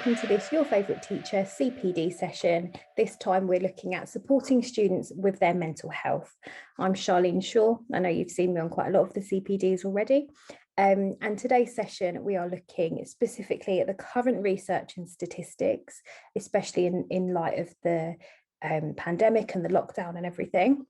welcome to this Your Favourite Teacher CPD session. This time we're looking at supporting students with their mental health. I'm Charlene Shaw. I know you've seen me on quite a lot of the CPDs already. And today's session, we are looking specifically at the current research and statistics, especially in light of the pandemic and the lockdown and everything.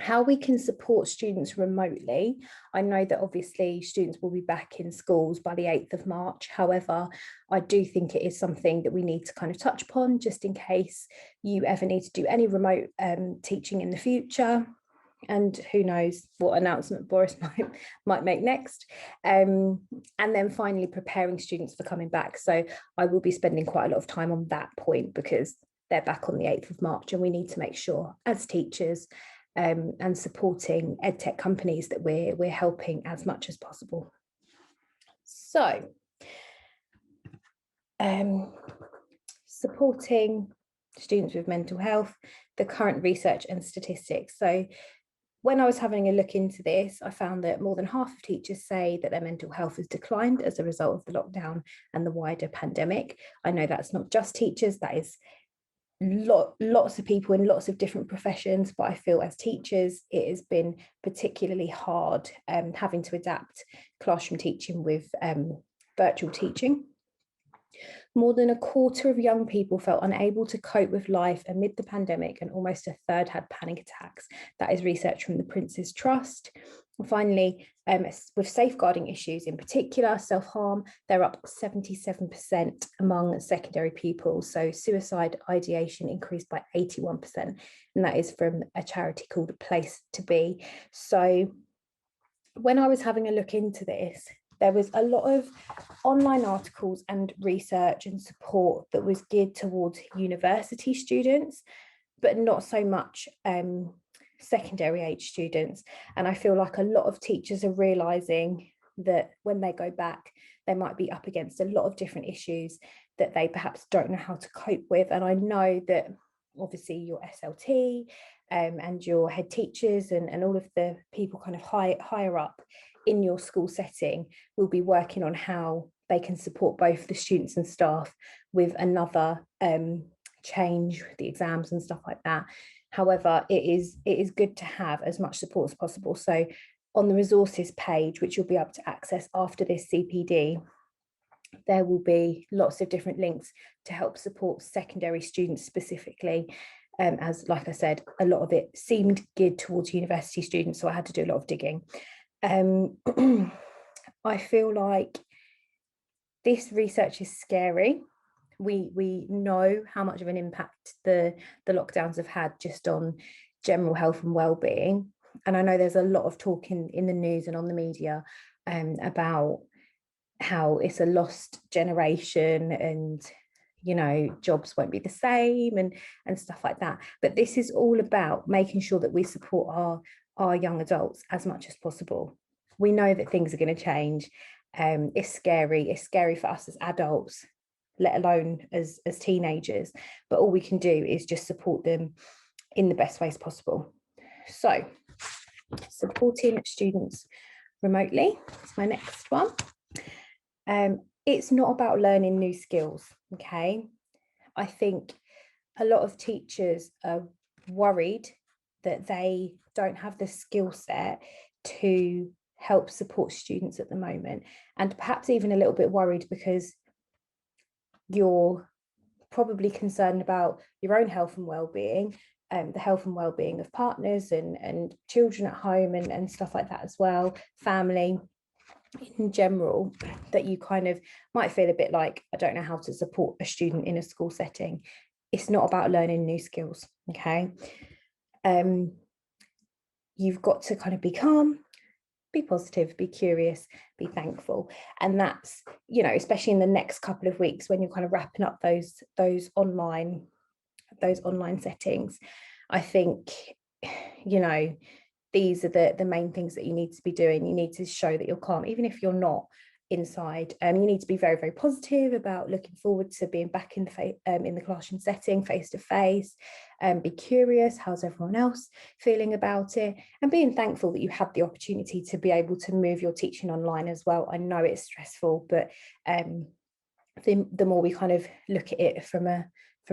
How we can support students remotely. I know that obviously students will be back in schools by the 8th of March. However, I do think it is something that we need to kind of touch upon just in case you ever need to do any remote teaching in the future. And who knows what announcement Boris might make next. And then finally, preparing students for coming back. So I will be spending quite a lot of time on that point because they're back on the 8th of March and we need to make sure as teachers and supporting edtech companies that we're helping as much as possible. So, supporting students with mental health, the current research and statistics. So when I was having a look into this, I found that more than half of teachers say that their mental health has declined as a result of the lockdown and the wider pandemic. I know that's not just teachers, that is lots of people in lots of different professions, but I feel as teachers it has been particularly hard having to adapt classroom teaching with virtual teaching. More than a quarter of young people felt unable to cope with life amid the pandemic, and almost a third had panic attacks. That is research from the Prince's Trust. And finally, with safeguarding issues in particular, self-harm, they're up 77% among secondary pupils. So suicide ideation increased by 81%, and that is from a charity called Place to Be. So when I was having a look into this, there was a lot of online articles and research and support that was geared towards university students, but not so much secondary age students. And I feel like a lot of teachers are realising that when they go back, they might be up against a lot of different issues that they perhaps don't know how to cope with. And I know that obviously your SLT and your head teachers and all of the people kind of higher up in your school setting will be working on how they can support both the students and staff with another change, the exams and stuff like that. However, it is good to have as much support as possible. So on the resources page, which you'll be able to access after this CPD, there will be lots of different links to help support secondary students specifically. As like I said, a lot of it seemed geared towards university students, so I had to do a lot of digging. I feel like this research is scary. We know how much of an impact the lockdowns have had just on general health and well-being. And I know there's a lot of talk in the news and on the media about how it's a lost generation and, you know, jobs won't be the same and stuff like that. But this is all about making sure that we support our young adults as much as possible. We know that things are going to change. It's scary for us as adults, let alone as teenagers, but all we can do is just support them in the best ways possible. So supporting students remotely is my next one. It's not about learning new skills, okay? I think a lot of teachers are worried that they don't have the skill set to help support students at the moment, and perhaps even a little bit worried because you're probably concerned about your own health and well-being, the health and well-being of partners and children at home and stuff like that as well, family in general, that you kind of might feel a bit like, I don't know how to support a student in a school setting. It's not about learning new skills, okay? You've got to kind of be calm, be positive, be curious, be thankful. And that's, you know, especially in the next couple of weeks when you're kind of wrapping up those online settings, I think, you know, these are the main things that you need to be doing. You need to show that you're calm, even if you're not inside. You need to be very, very positive about looking forward to being back in the classroom setting, face to face. Be curious, how's everyone else feeling about it? And being thankful that you had the opportunity to be able to move your teaching online as well. I know it's stressful, but the more we kind of look at it from a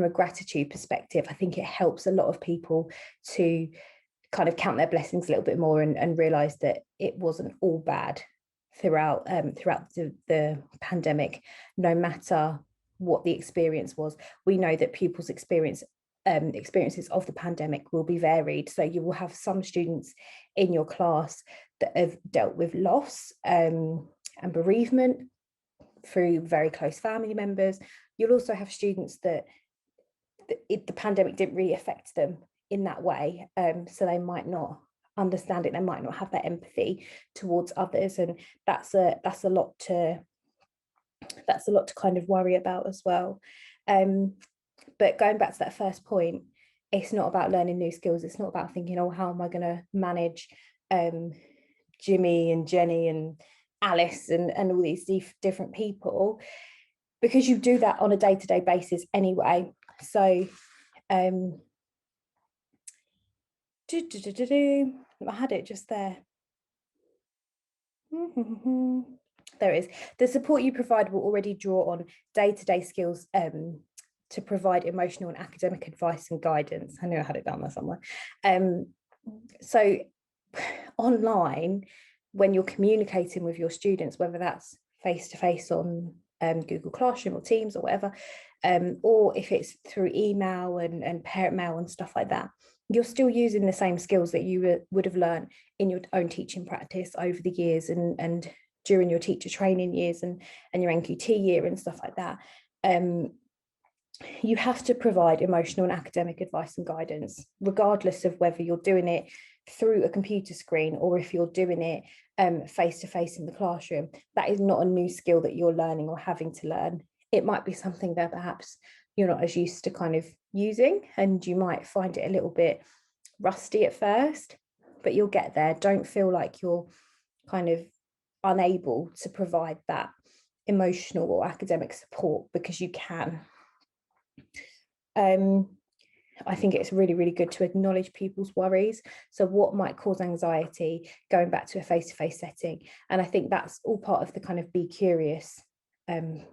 gratitude perspective, I think it helps a lot of people to kind of count their blessings a little bit more and realize that it wasn't all bad throughout the pandemic, no matter what the experience was. We know that pupils' experiences of the pandemic will be varied. So you will have some students in your class that have dealt with loss and bereavement through very close family members. You'll also have students that the pandemic didn't really affect them in that way, so they might not understand it, they might not have that empathy towards others, and that's a lot to kind of worry about as well. But going back to that first point, it's not about learning new skills. It's not about thinking, oh, how am I going to manage Jimmy and Jenny and Alice and all these different people, because you do that on a day-to-day basis anyway. So I had it just there. There it is. The support you provide will already draw on day-to-day skills to provide emotional and academic advice and guidance. I knew I had it down there somewhere. So online, when you're communicating with your students, whether that's face-to-face on Google Classroom or Teams or whatever, or if it's through email and parent mail and stuff like that, you're still using the same skills that you would have learned in your own teaching practice over the years and during your teacher training years and your NQT year and stuff like that. You have to provide emotional and academic advice and guidance, regardless of whether you're doing it through a computer screen or if you're doing it face-to-face in the classroom. That is not a new skill that you're learning or having to learn. It might be something that perhaps you're not as used to kind of using, and you might find it a little bit rusty at first, but you'll get there. Don't feel like you're kind of unable to provide that emotional or academic support, because you can. I think it's really, really good to acknowledge people's worries. So what might cause anxiety going back to a face-to-face setting? And I think that's all part of the kind of be curious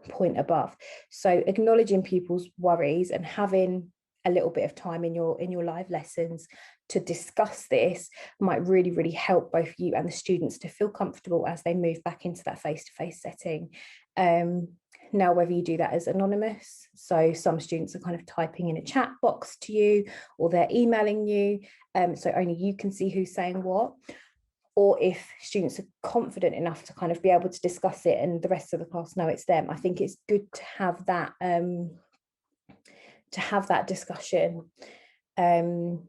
point above. So acknowledging people's worries and having a little bit of time in your live lessons to discuss this might really, really help both you and the students to feel comfortable as they move back into that face-to-face setting. Now, whether you do that as anonymous, so some students are kind of typing in a chat box to you, or they're emailing you, so only you can see who's saying what, or if students are confident enough to kind of be able to discuss it and the rest of the class know it's them, I think it's good to have that discussion, and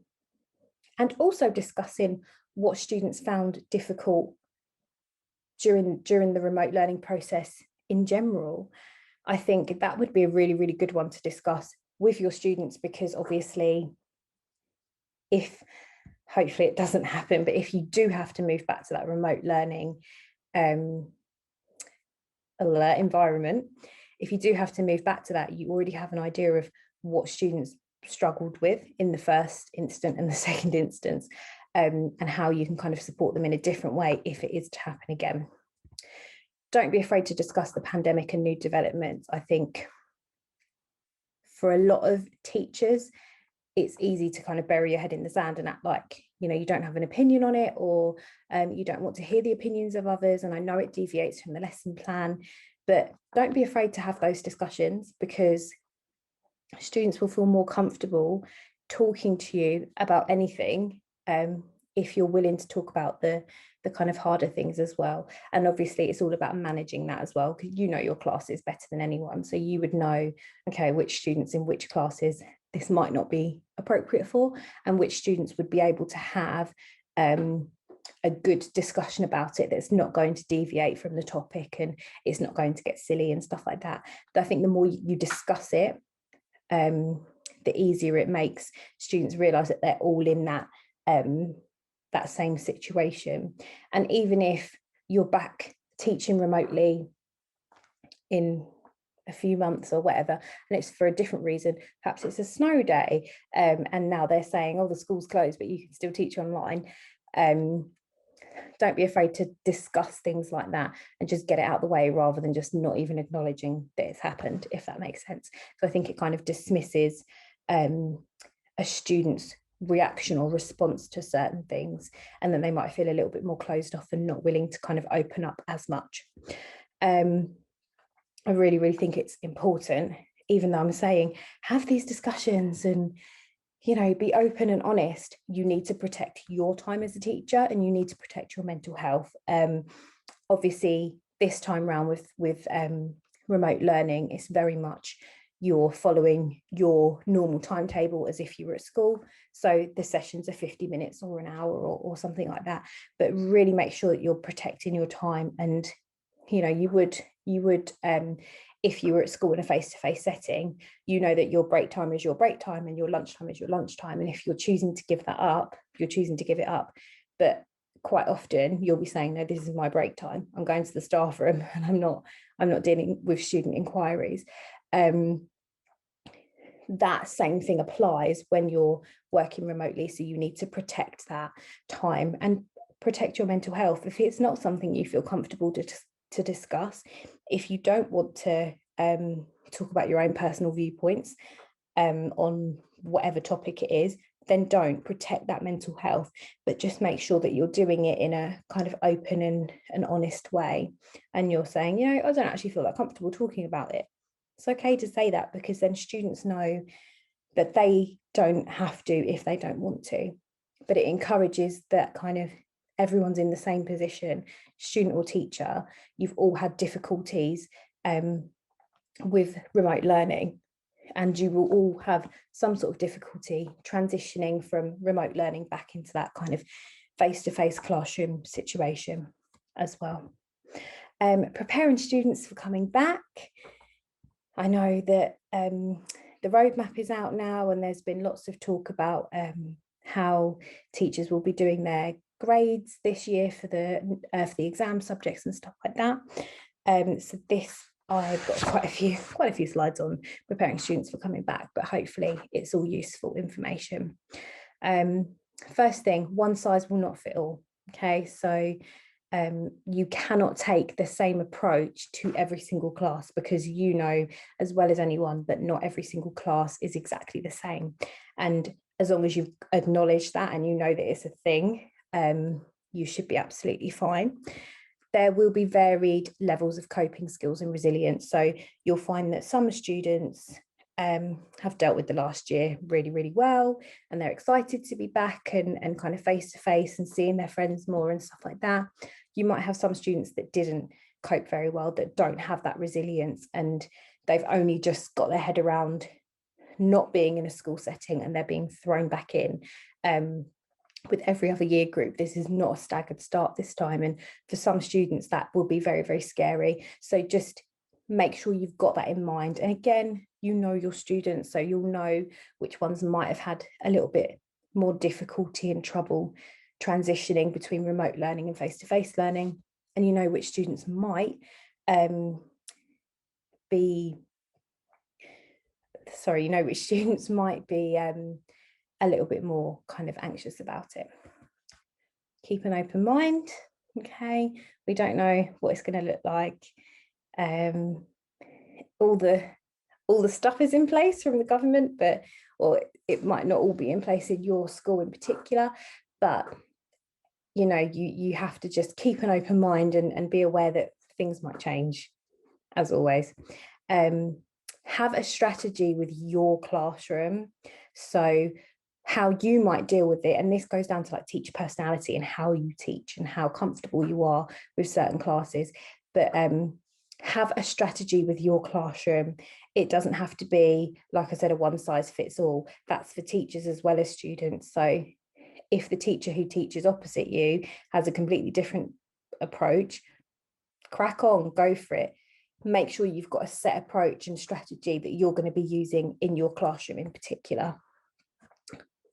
also discussing what students found difficult during the remote learning process in general. I think that would be a really, really good one to discuss with your students, because obviously, if hopefully it doesn't happen, but if you do have to move back to that remote learning environment, if you do have to move back to that, you already have an idea of what students struggled with in the first instance and the second instance, and how you can kind of support them in a different way if it is to happen again. Don't be afraid to discuss the pandemic and new developments. I think for a lot of teachers, it's easy to kind of bury your head in the sand and act like, you don't have an opinion on it, or you don't want to hear the opinions of others. And I know it deviates from the lesson plan, but don't be afraid to have those discussions, because students will feel more comfortable talking to you about anything if you're willing to talk about the kind of harder things as well. And obviously it's all about managing that as well, because your classes better than anyone, so you would know, okay, which students in which classes this might not be appropriate for, and which students would be able to have a good discussion about it that's not going to deviate from the topic and it's not going to get silly and stuff like that. But I think the more you discuss it, the easier it makes students realise that they're all in that same situation. And even if you're back teaching remotely in a few months or whatever, and it's for a different reason, perhaps it's a snow day, and now they're saying, oh, the school's closed, but you can still teach online, don't be afraid to discuss things like that and just get it out of the way rather than just not even acknowledging that it's happened, if that makes sense. So I think it kind of dismisses a student's reaction or response to certain things, and then they might feel a little bit more closed off and not willing to kind of open up as much. I really, really think it's important, even though I'm saying have these discussions and, you know, be open and honest, you need to protect your time as a teacher and you need to protect your mental health. Obviously, this time around with remote learning, it's very much you're following your normal timetable as if you were at school. So the sessions are 50 minutes or an hour or something like that. But really make sure that you're protecting your time. And, you know, you would if you were at school in a face-to-face setting, you know that your break time is your break time and your lunchtime is your lunchtime. And if you're choosing to give that up, you're choosing to give it up. But quite often you'll be saying, no, this is my break time. I'm going to the staff room and I'm not dealing with student inquiries. That same thing applies when you're working remotely. So you need to protect that time and protect your mental health. If it's not something you feel comfortable to discuss, if you don't want to talk about your own personal viewpoints on whatever topic it is, then don't. Protect that mental health, but just make sure that you're doing it in a kind of open and honest way. And you're saying, you know, I don't actually feel that comfortable talking about it. It's okay to say that, because then students know that they don't have to if they don't want to. But it encourages that kind of everyone's in the same position, student or teacher. You've all had difficulties with remote learning, and you will all have some sort of difficulty transitioning from remote learning back into that kind of face-to-face classroom situation as well. Preparing students for coming back. I know that the roadmap is out now, and there's been lots of talk about how teachers will be doing their grades this year for the exam subjects and stuff like that. So this, I've got quite a few slides on preparing students for coming back, but hopefully it's all useful information. First thing, one size will not fit all. Okay, so you cannot take the same approach to every single class, because you know as well as anyone that not every single class is exactly the same. And as long as you've acknowledged that and you know that it's a thing, you should be absolutely fine. There will be varied levels of coping skills and resilience. So you'll find that some students have dealt with the last year really, really well, and they're excited to be back and kind of face to face and seeing their friends more and stuff like that. You might have some students that didn't cope very well, that don't have that resilience, and they've only just got their head around not being in a school setting and they're being thrown back in. With every other year group, this is not a staggered start this time, and for some students that will be very, very scary. So just make sure you've got that in mind. And again, you know your students, so you'll know which ones might have had a little bit more difficulty and trouble transitioning between remote learning and face-to-face learning, and you know which students might be a little bit more kind of anxious about it. Keep an open mind. Okay, we don't know what it's going to look like. All the stuff is in place from the government, or it might not all be in place in your school in particular, but you know, you have to just keep an open mind and be aware that things might change, as always. Have a strategy with your classroom, so how you might deal with it, and this goes down to like teacher personality and how you teach and how comfortable you are with certain classes, but have a strategy with your classroom. It doesn't have to be, like I said, a one size fits all. That's for teachers as well as students. So if the teacher who teaches opposite you has a completely different approach, crack on, go for it. Make sure you've got a set approach and strategy that you're going to be using in your classroom in particular.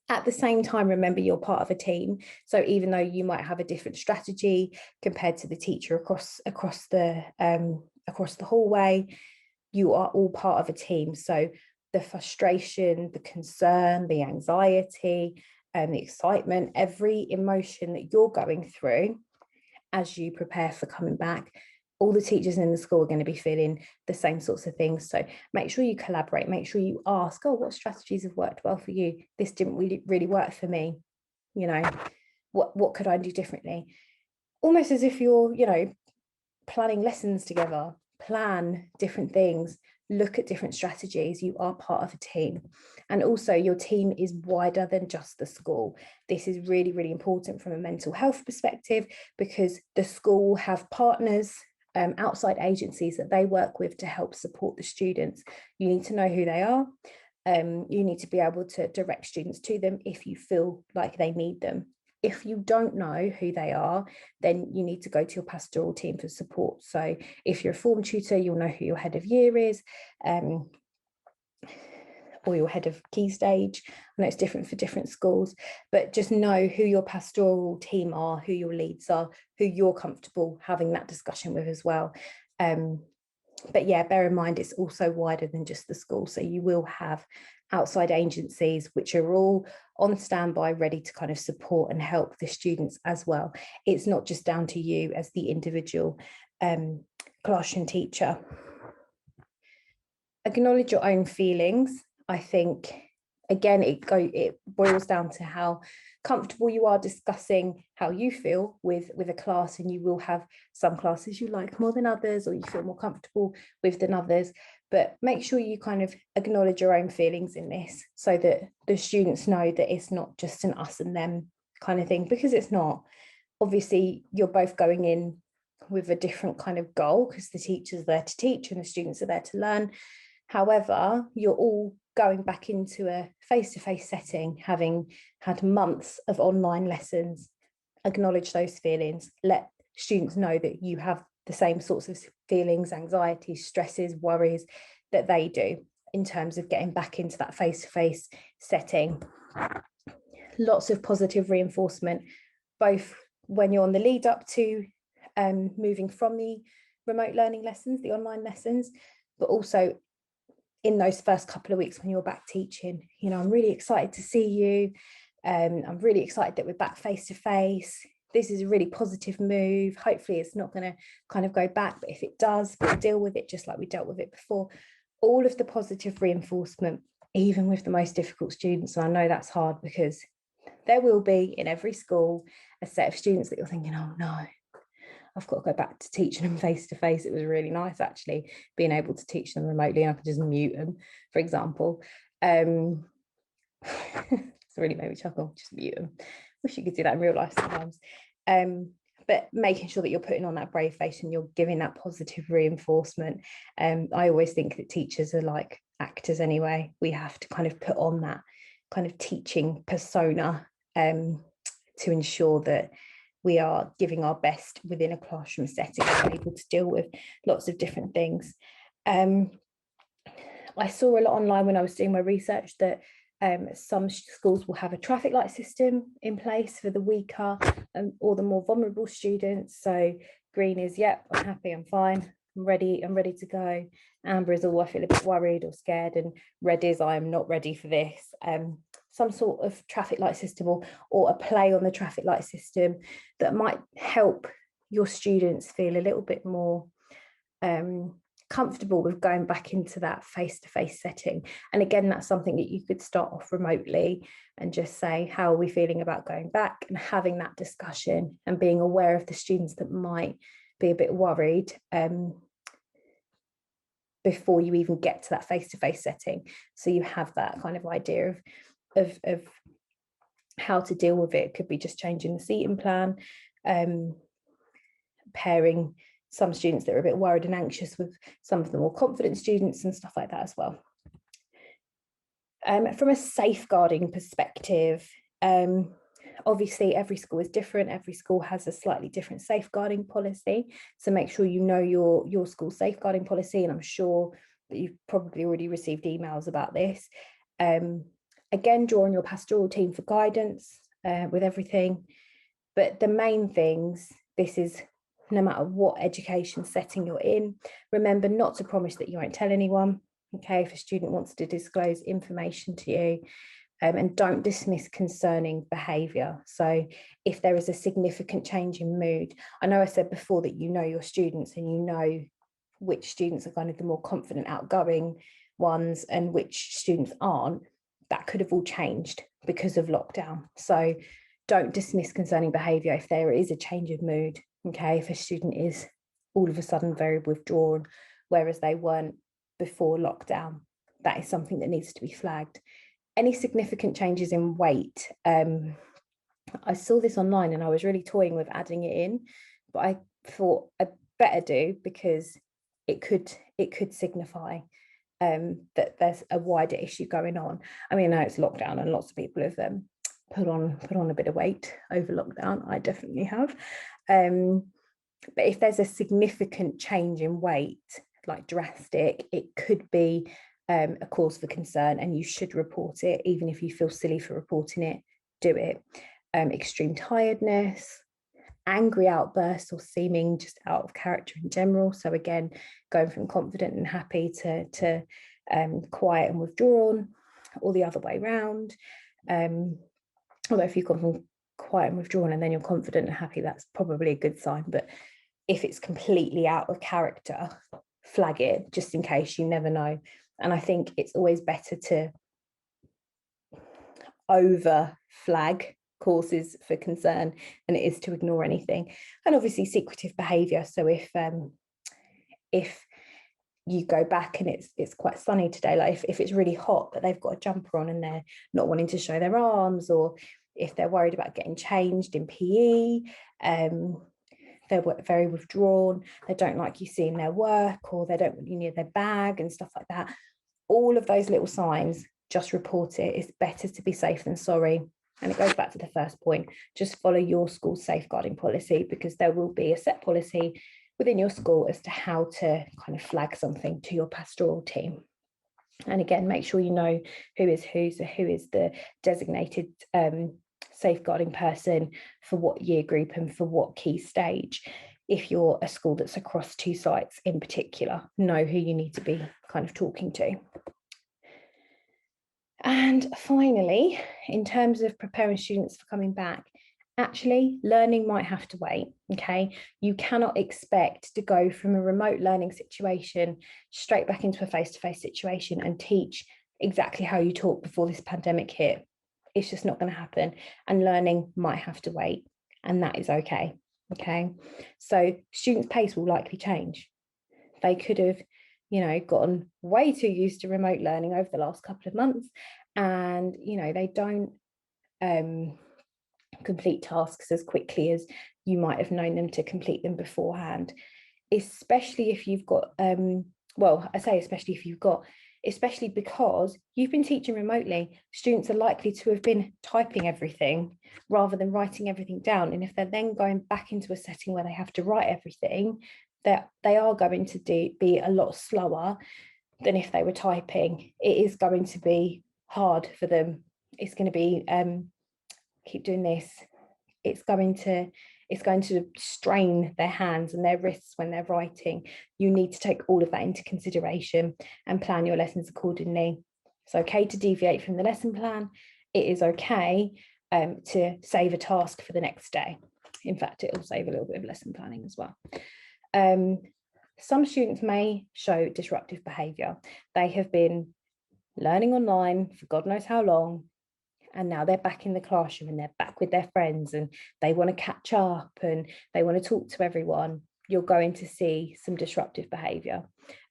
At the same time, remember you're part of a team. So even though you might have a different strategy compared to the teacher across the hallway, you are all part of a team. So the frustration, the concern, the anxiety, the excitement, every emotion that you're going through as you prepare for coming back. All the teachers in the school are going to be feeling the same sorts of things. So make sure you collaborate, make sure you ask, oh, what strategies have worked well for you? This didn't really work for me. You know, what could I do differently? Almost as if you're, you know, planning lessons together, plan different things, look at different strategies. You are part of a team. And also your team is wider than just the school. This is really important from a mental health perspective, because the school will have partners, outside agencies that they work with to help support the students. You need to know who they are. You need to be able to direct students to them if you feel like they need them. If you don't know who they are, then you need to go to your pastoral team for support. So if you're a form tutor, you'll know who your head of year is, or your head of key stage. I know it's different for different schools, but just know who your pastoral team are, who your leads are, who you're comfortable having that discussion with as well. But yeah, bear in mind, it's also wider than just the school. So you will have outside agencies which are all on standby, ready to kind of support and help the students as well. It's not just down to you as the individual classroom teacher. Acknowledge your own feelings. I think, again, it boils down to how comfortable you are discussing how you feel with a class, and you will have some classes you like more than others, or you feel more comfortable with than others, but make sure you kind of acknowledge your own feelings in this, so that the students know that it's not just an us and them kind of thing, because it's not. Obviously, you're both going in with a different kind of goal, because the teacher's there to teach and the students are there to learn. However, you're all going back into a face-to-face setting, having had months of online lessons. Acknowledge those feelings. Let students know that you have the same sorts of feelings, anxieties, stresses, worries that they do in terms of getting back into that face-to-face setting. Lots of positive reinforcement, both when you're on the lead up to moving from the remote learning lessons, the online lessons, but also in those first couple of weeks when you're back teaching. You know, I'm really excited to see you. I'm really excited that we're back face to face. This is a really positive move. Hopefully it's not going to kind of go back, but if it does, we'll deal with it just like we dealt with it before. All of the positive reinforcement, even with the most difficult students. And I know that's hard, because there will be in every school a set of students that you're thinking, oh no, I've got to go back to teaching them face to face. It was really nice actually being able to teach them remotely, and I could just mute them, for example. It's really made me chuckle, just mute them. Wish you could do that in real life sometimes. But making sure that you're putting on that brave face and you're giving that positive reinforcement. I always think that teachers are like actors anyway. We have to kind of put on that kind of teaching persona to ensure that we are giving our best within a classroom setting and able to deal with lots of different things. I saw a lot online when I was doing my research that some schools will have a traffic light system in place for the weaker or the more vulnerable students. So green is, yep, I'm happy, I'm fine, I'm ready to go. Amber is, oh, I feel a bit worried or scared, and red is, I am not ready for this. Some sort of traffic light system or a play on the traffic light system that might help your students feel a little bit more comfortable with going back into that face-to-face setting. And again, that's something that you could start off remotely and just say, how are we feeling about going back, and having that discussion and being aware of the students that might be a bit worried before you even get to that face-to-face setting. So you have that kind of idea of how to deal with it. Could be just changing the seating plan, pairing some students that are a bit worried and anxious with some of the more confident students and stuff like that as well. From a safeguarding perspective, obviously every school is different. Every school has a slightly different safeguarding policy. So make sure you know your school's safeguarding policy, and I'm sure that you've probably already received emails about this. Again, draw on your pastoral team for guidance with everything. But the main things, this is no matter what education setting you're in, remember not to promise that you won't tell anyone. Okay, if a student wants to disclose information to you, And don't dismiss concerning behaviour. So if there is a significant change in mood, I know I said before that you know your students and you know which students are kind of the more confident, outgoing ones and which students aren't. That could have all changed because of lockdown. So don't dismiss concerning behaviour if there is a change of mood. Okay, if a student is all of a sudden very withdrawn, whereas they weren't before lockdown, that is something that needs to be flagged. Any significant changes in weight, I saw this online and I was really toying with adding it in, but I thought I better do because it could signify that there's a wider issue going on. I mean, I know it's lockdown and lots of people have put on a bit of weight over lockdown. I definitely have. But if there's a significant change in weight, like drastic, it could be a cause for concern, and you should report it. Even if you feel silly for reporting it, do it. Extreme tiredness, angry outbursts, or seeming just out of character in general. So again, going from confident and happy to quiet and withdrawn, or the other way around. Although if you've gone from quiet and withdrawn and then you're confident and happy, that's probably a good sign. But if it's completely out of character, flag it just in case, you never know. And I think it's always better to over flag causes for concern than it is to ignore anything. And obviously secretive behaviour. So if you go back and it's quite sunny today, like if it's really hot but they've got a jumper on and they're not wanting to show their arms, or if they're worried about getting changed in PE, they're very withdrawn, they don't like you seeing their work, or they don't want you near their bag and stuff like that. All of those little signs, just report it. It's better to be safe than sorry. And it goes back to the first point, just follow your school's safeguarding policy, because there will be a set policy within your school as to how to kind of flag something to your pastoral team. And again, make sure you know who is who. So who is the designated safeguarding person for what year group and for what key stage. If you're a school that's across 2 sites in particular, know who you need to be kind of talking to. And finally, in terms of preparing students for coming back, actually learning might have to wait. Okay, you cannot expect to go from a remote learning situation straight back into a face-to-face situation and teach exactly how you taught before this pandemic hit. It's just not going to happen, and learning might have to wait, and that is okay. Okay, so students' pace will likely change. They could have, gotten way too used to remote learning over the last couple of months, and they don't complete tasks as quickly as you might have known them to complete them beforehand. Especially if you've got especially because you've been teaching remotely, students are likely to have been typing everything rather than writing everything down. And if they're then going back into a setting where they have to write everything, that they are going to be a lot slower than if they were typing. It is going to be hard for them. It's going to be keep doing this. It's going to strain their hands and their wrists when they're writing. You need to take all of that into consideration and plan your lessons accordingly. It's okay to deviate from the lesson plan. It is okay to save a task for the next day. In fact, it will save a little bit of lesson planning as well. Some students may show disruptive behaviour. They have been learning online for God knows how long, and now they're back in the classroom and they're back with their friends and they want to catch up and they want to talk to everyone. You're going to see some disruptive behaviour.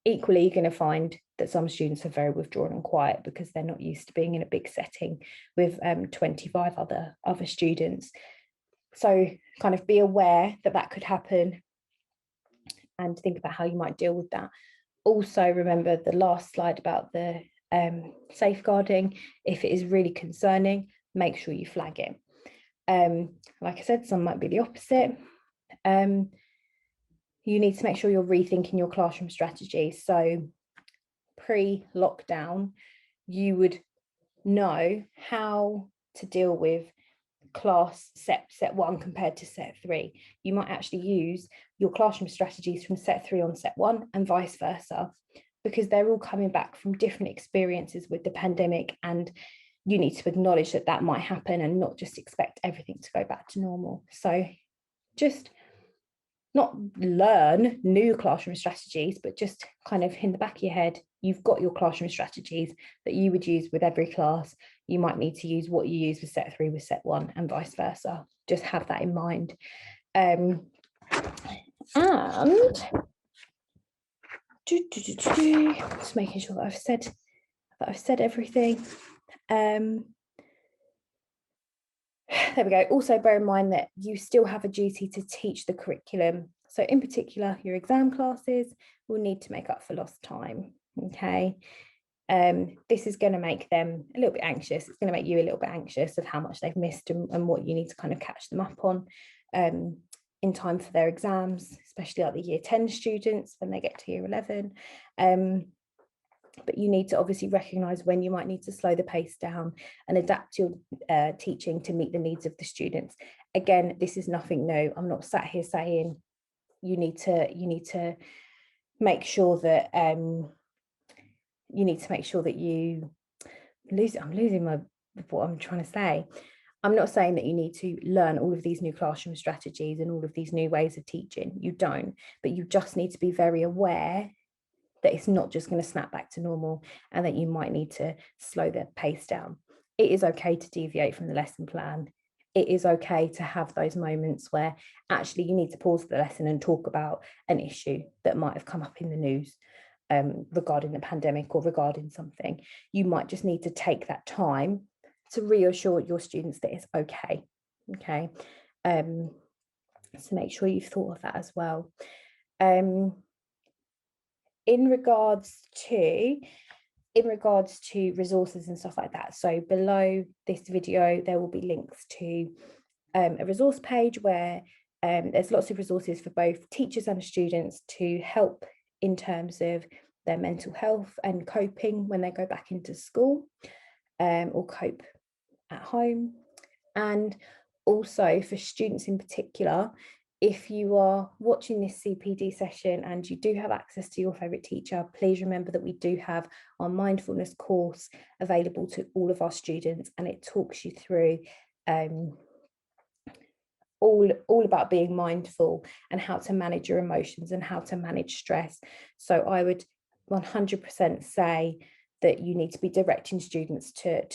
Equally, you're going to find that some students are very withdrawn and quiet because they're not used to being in a big setting with 25 other students. So kind of be aware that that could happen and think about how you might deal with that. Also, remember the last slide about the safeguarding. If it is really concerning, make sure you flag it. Like I said, some might be the opposite. You need to make sure you're rethinking your classroom strategy. So pre-lockdown, you would know how to deal with class set 1 compared to set 3. You might actually use your classroom strategies from set 3 on set 1 and vice versa, because they're all coming back from different experiences with the pandemic, and you need to acknowledge that that might happen and not just expect everything to go back to normal. So just not learn new classroom strategies, but just kind of in the back of your head, you've got your classroom strategies that you would use with every class. You might need to use what you use with set 3 with set 1 and vice versa. Just have that in mind. And just making sure that I've said everything. There we go. Also bear in mind that you still have a duty to teach the curriculum. So in particular, your exam classes will need to make up for lost time. Okay. This is going to make them a little bit anxious. It's going to make you a little bit anxious of how much they've missed and what you need to kind of catch them up on in time for their exams, especially like the year 10 students when they get to year 11. But you need to obviously recognise when you might need to slow the pace down and adapt your teaching to meet the needs of the students. Again, this is nothing new. I'm not sat here saying you need to make sure that I'm losing what I'm trying to say. I'm not saying that you need to learn all of these new classroom strategies and all of these new ways of teaching. You don't, but you just need to be very aware that it's not just going to snap back to normal and that you might need to slow the pace down. It is okay to deviate from the lesson plan. It is okay to have those moments where actually you need to pause the lesson and talk about an issue that might have come up in the news regarding the pandemic or regarding something. You might just need to take that time to reassure your students that it's okay. Okay. So make sure you've thought of that as well. In regards to resources and stuff like that, so below this video there will be links to a resource page where there's lots of resources for both teachers and students to help in terms of their mental health and coping when they go back into school or cope at home. And also for students in particular, if you are watching this CPD session and you do have access to your favourite teacher, please remember that we do have our mindfulness course available to all of our students, and it talks you through all about being mindful and how to manage your emotions and how to manage stress. So I would 100% say that you need to be directing students to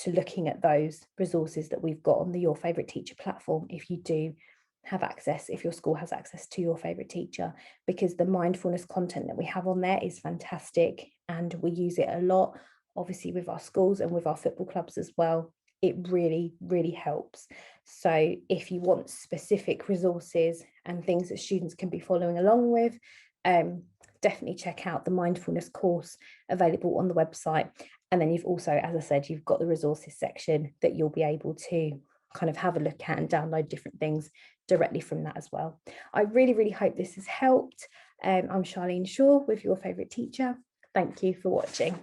looking at those resources that we've got on the Your Favourite Teacher platform if you do have access, if your school has access to Your Favourite Teacher, because the mindfulness content that we have on there is fantastic and we use it a lot, obviously with our schools and with our football clubs as well. It really, really helps. So if you want specific resources and things that students can be following along with, definitely check out the mindfulness course available on the website. And then you've also, as I said, you've got the resources section that you'll be able to kind of have a look at and download different things directly from that as well. I really, really hope this has helped. I'm Charlene Shaw with Your Favourite Teacher. Thank you for watching.